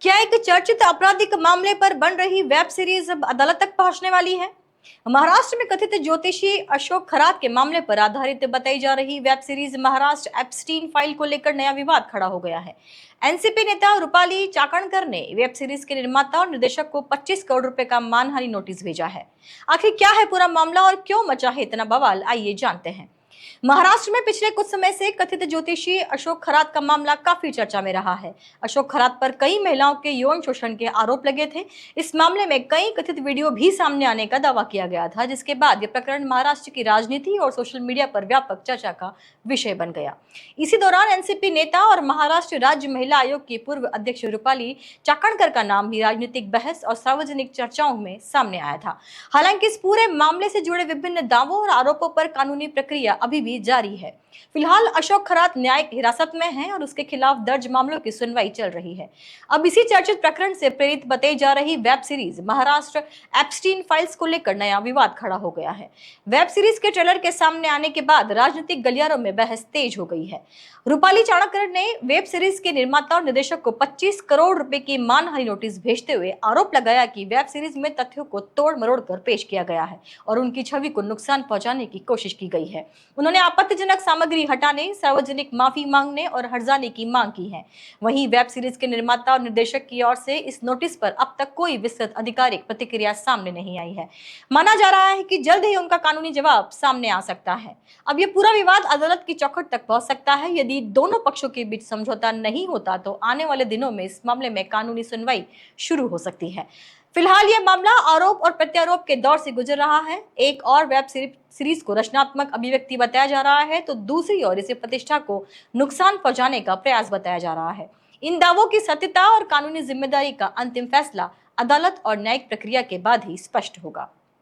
क्या एक चर्चित आपराधिक मामले पर बन रही वेब सीरीज अब अदालत तक पहुंचने वाली है? महाराष्ट्र में कथित ज्योतिषी अशोक खरात के मामले पर आधारित बताई जा रही web series Maharashtra Epstein file को लेकर नया विवाद खड़ा हो गया है। एनसीपी नेता रूपाली चाकणकर ने वेब सीरीज के निर्माता और निर्देशक को 25 करोड़ रुपए का मानहानि नोटिस भेजा है। आखिर क्या है पूरा मामला और क्यों मचा है इतना बवाल, आइए जानते हैं। महाराष्ट्र में पिछले कुछ समय से कथित ज्योतिषी अशोक खरात का मामला काफी चर्चा में रहा है। अशोक खरात पर कई महिलाओं के यौन शोषण के आरोप लगे थे। इस मामले में कई कथित वीडियो भी सामने आने का दावा किया गया था, जिसके बाद यह प्रकरण महाराष्ट्र की राजनीति और सोशल मीडिया पर व्यापक चर्चा का विषय बन गया। इसी दौरान एनसीपी नेता और महाराष्ट्र राज्य महिला आयोग की पूर्व अध्यक्ष रूपाली चाकणकर का नाम भी राजनीतिक बहस और सार्वजनिक चर्चाओं में सामने आया था। हालांकि इस पूरे मामले से जुड़े विभिन्न दावों और आरोपों पर कानूनी प्रक्रिया अभी भी जारी है। फिलहाल अशोक खरात न्यायिक हिरासत में है और उसके खिलाफ दर्ज मामलों की सुनवाई चल रही है। अब इसी चर्चित प्रकरण से प्रेरित बताई जा रही web series Maharashtra Epstein files को लेकर नया विवाद खड़ा हो गया है। वेब सीरीज के ट्रेलर के सामने आने के बाद राजनीतिक गलियारों में बहस तेज हो गई है। रूपाली चाणक्य ने वेब सीरीज के निर्माता और निर्देशक को 25 करोड़ रुपए की मानहानि नोटिस भेजते हुए आरोप लगाया कि वेब सीरीज में तथ्यों को तोड़ मरोड़ कर पेश किया गया है और उनकी छवि को नुकसान पहुंचाने की कोशिश की गई है। उन्होंने आपत्तिजनक सामग्री हटाने, सार्वजनिक माफी मांगने और हर्जाने की मांग की है। वहीं वेब सीरीज के निर्माता और निर्देशक की ओर से इस नोटिस पर अब तक कोई विस्तृत आधिकारिक प्रतिक्रिया सामने नहीं आई है। माना जा रहा है कि जल्द ही उनका कानूनी जवाब सामने आ सकता है। अब यह पूरा विवाद अदालत की चौखट तक पहुंच सकता है। यदि दोनों पक्षों के बीच समझौता नहीं होता तो आने वाले दिनों में इस मामले में कानूनी सुनवाई शुरू हो सकती है। फिलहाल यह मामला आरोप और प्रत्यारोप के दौर से गुजर रहा है। एक और वेब सीरीज को रचनात्मक अभिव्यक्ति बताया जा रहा है तो दूसरी ओर इसे प्रतिष्ठा को नुकसान पहुंचाने का प्रयास बताया जा रहा है। इन दावों की सत्यता और कानूनी जिम्मेदारी का अंतिम फैसला अदालत और न्यायिक प्रक्रिया के बाद ही स्पष्ट होगा।